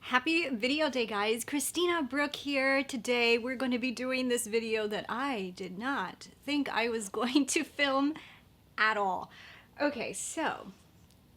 Happy video day, guys. Christina, Brooke here. Today we're going to be doing this video that I did not think I was going to film at all. Okay, so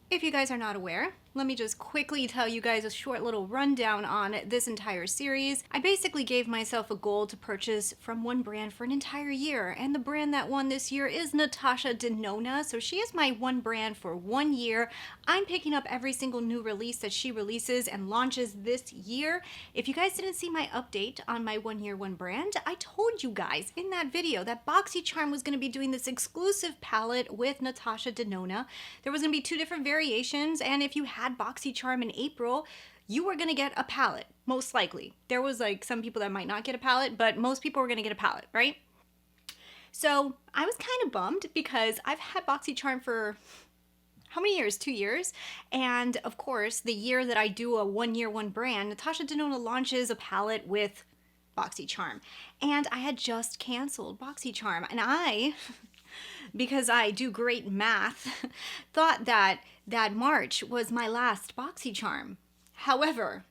if you guys are not aware, let me just quickly tell you guys a short little rundown on this entire series. I basically gave myself a goal to purchase from one brand for an entire year, and the brand that won this year is Natasha Denona. So she is my one brand for 1 year. I'm picking up every single new release that she releases and launches this year. If you guys didn't see my update on my 1 year, one brand, I told you guys in that video that Boxycharm was going to be doing this exclusive palette with Natasha Denona. There was going to be 2 different variations, and if you had Boxycharm in April, you were gonna get a palette, most likely. There was like some people that might not get a palette, but most people were gonna get a palette, right? So I was kind of bummed because I've had Boxycharm for how many years? 2 years. And of course, the year that I do a 1 year, one brand, Natasha Denona launches a palette with Boxycharm. And I had just canceled Boxycharm, and I because I do great math, thought that March was my last Boxycharm. However,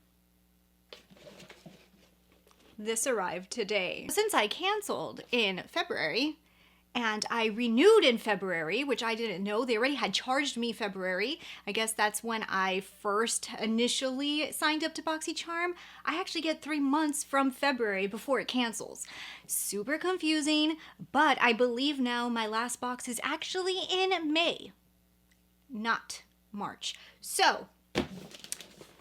this arrived today. Since I canceled in February, and I renewed in February, which I didn't know. They already had charged me February. I guess that's when I first initially signed up to Boxycharm. I actually get 3 months from February before it cancels. Super confusing, but I believe now my last box is actually in May, not March. So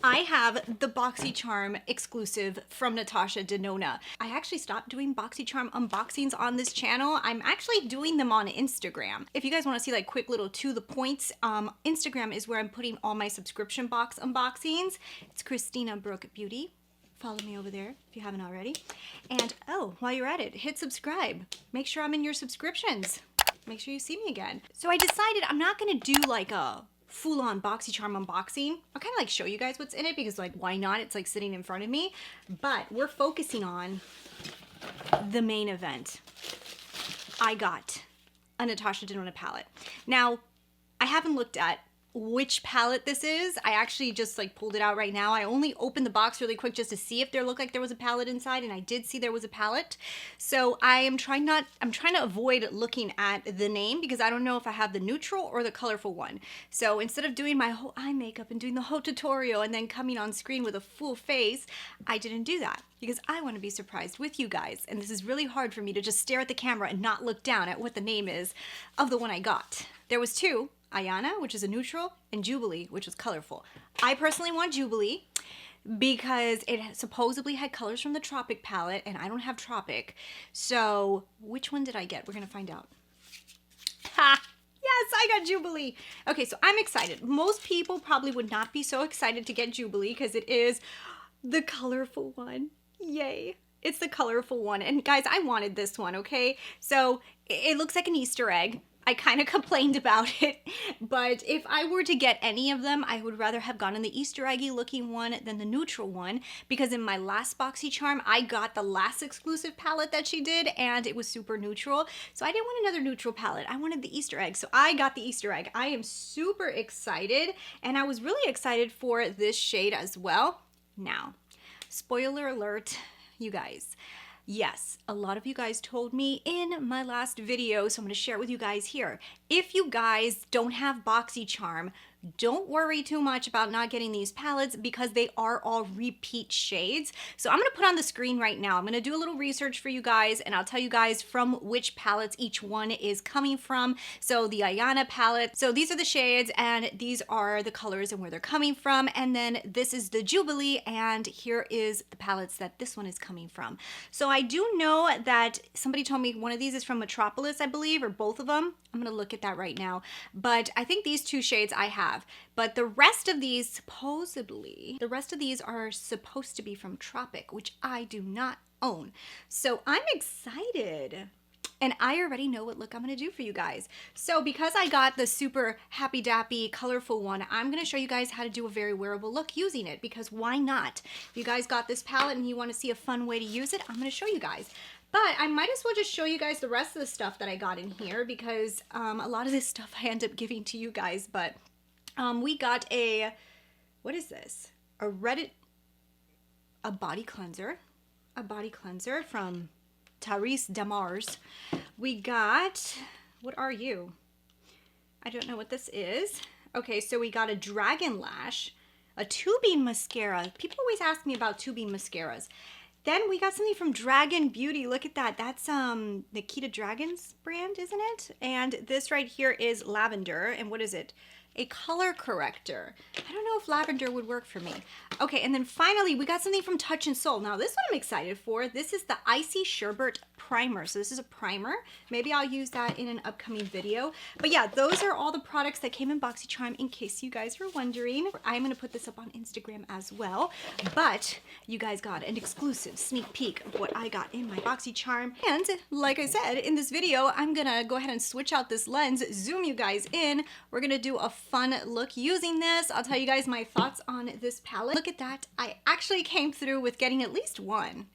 I have the Boxycharm exclusive from Natasha Denona. I actually stopped doing Boxycharm unboxings on this channel. I'm actually doing them on Instagram. If you guys want to see like quick little to the points, Instagram is where I'm putting all my subscription box unboxings. It's Christina Brooke Beauty. Follow me over there if you haven't already. And oh, while you're at it, hit subscribe. Make sure I'm in your subscriptions. Make sure you see me again. So I decided I'm not gonna do like a full-on Boxycharm unboxing. I'll kind of like show you guys what's in it because like why not? It's like sitting in front of me. But we're focusing on the main event. I got a Natasha Denona palette. Now, I haven't looked at which palette this is. I actually just like pulled it out right now. I only opened the box really quick just to see if there looked like there was a palette inside, and I did see there was a palette. So I'm trying to avoid looking at the name because I don't know if I have the neutral or the colorful one. So instead of doing my whole eye makeup and doing the whole tutorial and then coming on screen with a full face, I didn't do that because I want to be surprised with you guys. And this is really hard for me to just stare at the camera and not look down at what the name is of the one I got. There was 2. Ayana, which is a neutral, and Jubilee, which is colorful. I personally want Jubilee because it supposedly had colors from the Tropic palette, and I don't have Tropic. So which one did I get? We're gonna find out. Ha! Yes, I got Jubilee. Okay, so I'm excited. Most people probably would not be so excited to get Jubilee because it is the colorful one. Yay. It's the colorful one. And guys, I wanted this one, okay? So it looks like an Easter egg. I kind of complained about it, but if I were to get any of them, I would rather have gotten the Easter eggy looking one than the neutral one, because in my last Boxycharm, I got the last exclusive palette that she did, and it was super neutral, so I didn't want another neutral palette. I wanted the Easter egg, so I got the Easter egg. I am super excited, and I was really excited for this shade as well. Now, spoiler alert, you guys. Yes, a lot of you guys told me in my last video, so I'm going to share it with you guys here. If you guys don't have Boxycharm, don't worry too much about not getting these palettes because they are all repeat shades. So I'm going to put on the screen right now. I'm going to do a little research for you guys, and I'll tell you guys from which palettes each one is coming from. So the Ayanna palette. So these are the shades, and these are the colors and where they're coming from. And then this is the Jubilee, and here is the palettes that this one is coming from. So I do know that somebody told me one of these is from Metropolis, I believe, or both of them. I'm going to look at that right now. But I think these 2 shades I have. But the rest of these, supposedly, are supposed to be from Tropic, which I do not own. So I'm excited. And I already know what look I'm going to do for you guys. So because I got the super happy dappy colorful one, I'm going to show you guys how to do a very wearable look using it, because why not? If you guys got this palette and you want to see a fun way to use it, I'm going to show you guys. But I might as well just show you guys the rest of the stuff that I got in here, because a lot of this stuff I end up giving to you guys. But we got a, what is this? A Reddit a body cleanser. A body cleanser from Therese Damars. We got, what are you? I don't know what this is. Okay, so we got a Dragon Lash, a two-beam mascara. People always ask me about two-beam mascaras. Then we got something from Dragon Beauty. Look at that. That's Nikita Dragon's brand, isn't it? And this right here is lavender. And what is it? A color corrector. I don't know if lavender would work for me. Okay, and then finally we got something from Touch in Soul. Now this one I'm excited for. This is the Icy Sherbet Primer. So this is a primer. Maybe I'll use that in an upcoming video. But yeah, those are all the products that came in Boxycharm, in case you guys were wondering. I'm gonna put this up on Instagram as well. But you guys got an exclusive sneak peek of what I got in my Boxycharm. And like I said, in this video, I'm gonna go ahead and switch out this lens, zoom you guys in. We're gonna do a fun look using this. I'll tell you guys my thoughts on this palette. Look at that. I actually came through with getting at least one.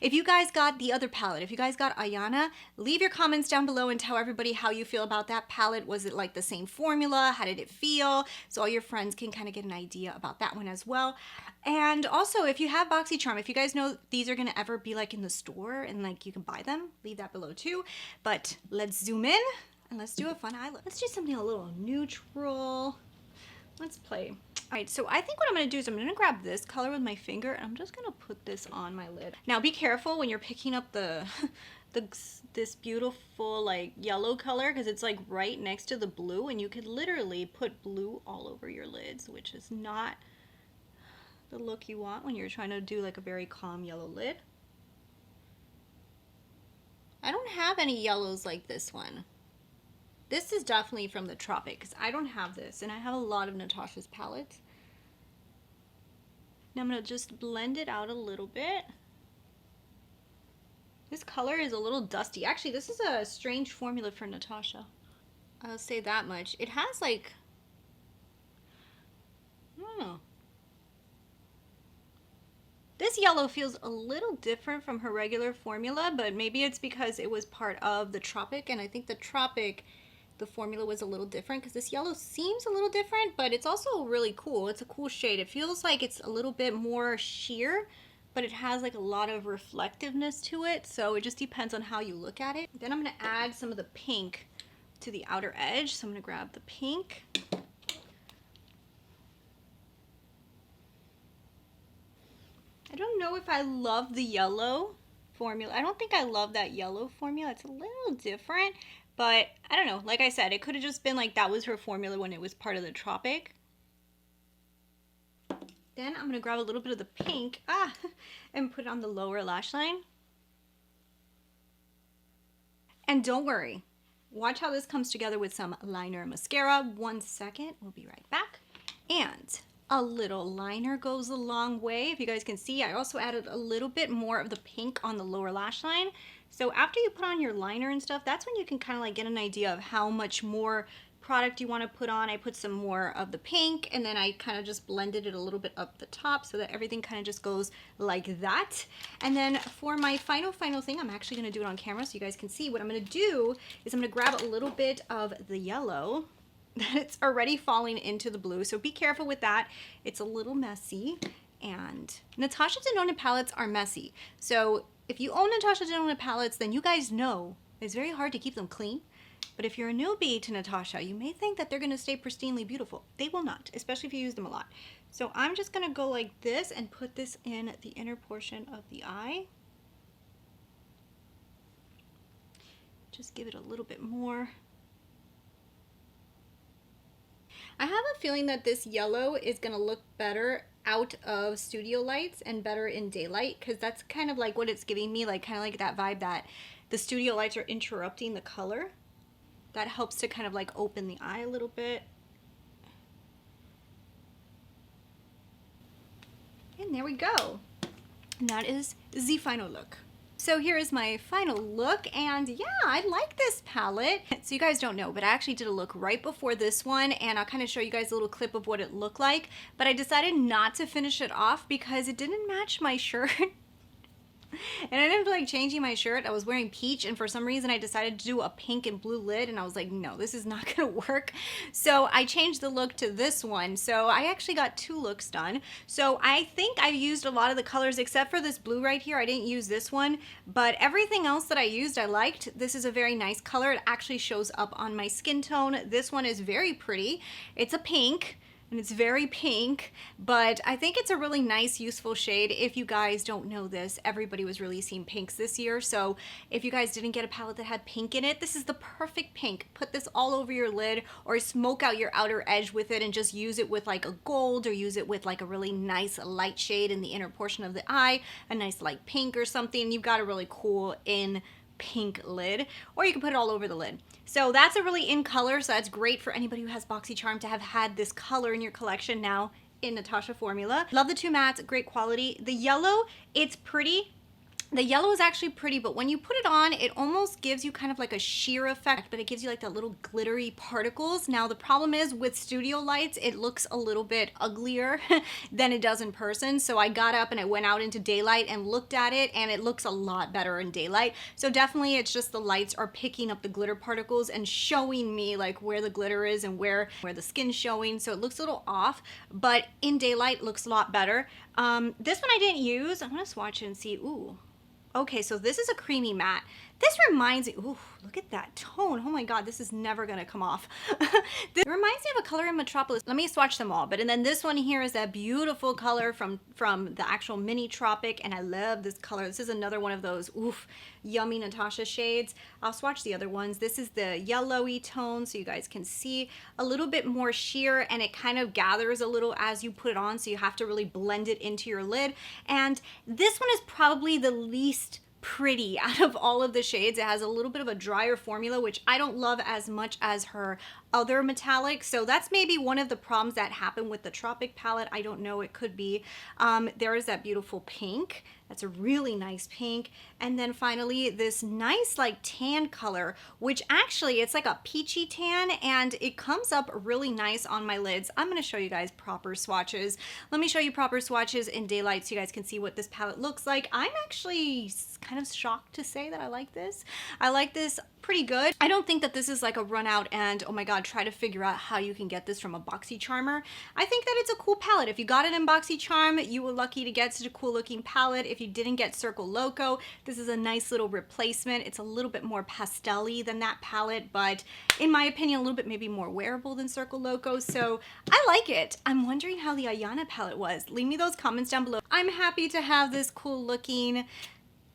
If you guys got the other palette, if you guys got Ayana, leave your comments down below and tell everybody how you feel about that palette. Was it like the same formula? How did it feel? So all your friends can kind of get an idea about that one as well. And also, if you have Boxycharm, if you guys know these are gonna ever be like in the store and like you can buy them, leave that below too. But let's zoom in and let's do a fun eye look. Let's do something a little neutral. Let's play. All right, so I think what I'm gonna do is I'm gonna grab this color with my finger and I'm just gonna put this on my lid. Now be careful when you're picking up the this beautiful like yellow color, because it's like right next to the blue and you could literally put blue all over your lids, which is not the look you want when you're trying to do like a very calm yellow lid. I don't have any yellows like this one. This is definitely from the Tropic, because I don't have this, and I have a lot of Natasha's palettes. Now I'm going to just blend it out a little bit. This color is a little dusty. Actually, this is a strange formula for Natasha. I'll say that much. It has like, I don't know. This yellow feels a little different from her regular formula, but maybe it's because it was part of the Tropic, and I think the Tropic, the formula was a little different, because this yellow seems a little different, but it's also really cool. It's a cool shade. It feels like it's a little bit more sheer, but it has like a lot of reflectiveness to it, so it just depends on how you look at it. Then I'm going to add some of the pink to the outer edge, so I'm going to grab the pink. I don't know if I love the yellow formula. I don't think I love that yellow formula. It's a little different. But I don't know, like I said, it could have just been like that was her formula when it was part of the Tropic. Then I'm gonna grab a little bit of the pink, and put it on the lower lash line. And don't worry, watch how this comes together with some liner and mascara. 1 second, we'll be right back. And a little liner goes a long way. If you guys can see, I also added a little bit more of the pink on the lower lash line. So after you put on your liner and stuff, that's when you can kind of like get an idea of how much more product you want to put on. I put some more of the pink, and then I kind of just blended it a little bit up the top so that everything kind of just goes like that. And then for my final thing, I'm actually going to do it on camera so you guys can see. What I'm going to do is I'm going to grab a little bit of the yellow that's already falling into the blue. So be careful with that. It's a little messy, and Natasha Denona palettes are messy. So if you own Natasha Denona palettes, then you guys know it's very hard to keep them clean. But if you're a newbie to Natasha, you may think that they're going to stay pristinely beautiful. They will not, especially if you use them a lot. So I'm just going to go like this and put this in the inner portion of the eye. Just give it a little bit more. I have a feeling that this yellow is going to look better out of studio lights and better in daylight, because that's kind of like what it's giving me, like kind of like that vibe that the studio lights are interrupting the color. That helps to kind of like open the eye a little bit. And there we go. And that is the final look. So here is my final look, and yeah, I like this palette. So you guys don't know, but I actually did a look right before this one, and I'll kind of show you guys a little clip of what it looked like, but I decided not to finish it off because it didn't match my shirt. And I didn't feel like changing my shirt. I was wearing peach, and for some reason I decided to do a pink and blue lid, and I was like, no, this is not gonna work. So I changed the look to this one. So I actually got 2 looks done. So I think I used a lot of the colors except for this blue right here. I didn't use this one, but everything else that I used I liked. This is a very nice color. It actually shows up on my skin tone. This one is very pretty. It's a pink. And it's very pink, but I think it's a really nice, useful shade. If you guys don't know this, everybody was releasing pinks this year. So if you guys didn't get a palette that had pink in it, this is the perfect pink. Put this all over your lid or smoke out your outer edge with it and just use it with like a gold or use it with like a really nice light shade in the inner portion of the eye, a nice light pink or something. You've got a really cool in pink lid, or you can put it all over the lid. So that's a really in color, so that's great for anybody who has Boxycharm to have had this color in your collection now in Natasha formula. Love the 2 mattes, great quality. The yellow, it's pretty. The yellow is actually pretty, but when you put it on, it almost gives you kind of like a sheer effect, but it gives you like the little glittery particles. Now, the problem is with studio lights, it looks a little bit uglier than it does in person. So I got up and I went out into daylight and looked at it, and it looks a lot better in daylight. So definitely it's just the lights are picking up the glitter particles and showing me like where the glitter is and where the skin's showing. So it looks a little off, but in daylight it looks a lot better. This one I didn't use. I'm gonna swatch it and see. Ooh. Okay, so this is a creamy matte. This reminds me, ooh, look at that tone. Oh my God, this is never gonna come off. This reminds me of a color in Metropolis. Let me swatch them all. And then this one here is that beautiful color from the actual mini Tropic, and I love this color. This is another one of those, oof, yummy Natasha shades. I'll swatch the other ones. This is the yellowy tone, so you guys can see a little bit more sheer, and it kind of gathers a little as you put it on, so you have to really blend it into your lid. And this one is probably the least pretty out of all of the shades. It has a little bit of a drier formula, which I don't love as much as her other metallic. So that's maybe one of the problems that happen with the Tropic palette. I don't know, it could be. There is that beautiful pink. That's a really nice pink. And then finally this nice like tan color, which actually it's like a peachy tan, and it comes up really nice on my lids. I'm gonna show you guys proper swatches. Let me show you proper swatches in daylight so you guys can see what this palette looks like. I'm actually kind of shocked to say that I like this. I like this pretty good. I don't think that this is like a run out and oh my God, try to figure out how you can get this from a Boxycharmer. I think that it's a cool palette. If you got it in Boxycharm, you were lucky to get such a cool looking palette. If you didn't get Circle Loco, this is a nice little replacement. It's a little bit more pastel-y than that palette, but in my opinion, a little bit maybe more wearable than Circle Loco. So I like it. I'm wondering how the Ayana palette was. Leave me those comments down below. I'm happy to have this cool looking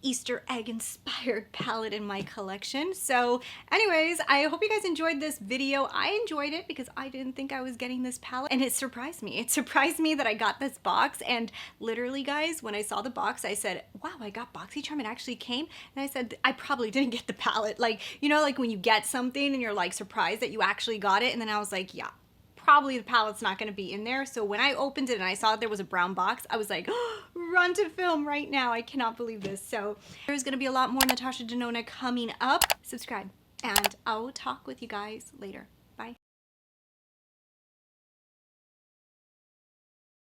Easter egg inspired palette in my collection. So anyways, I hope you guys enjoyed this video. I enjoyed it because I didn't think I was getting this palette, and it surprised me. It surprised me that I got this box, and literally guys, when I saw the box, I said, wow, I got Boxycharm, it actually came. And I said, I probably didn't get the palette. Like, you know, like when you get something and you're like surprised that you actually got it, and then I was like, yeah, probably the palette's not going to be in there. So when I opened it and I saw that there was a brown box, I was like, oh, run to film right now. I cannot believe this. So there's going to be a lot more Natasha Denona coming up. Subscribe, and I'll talk with you guys later.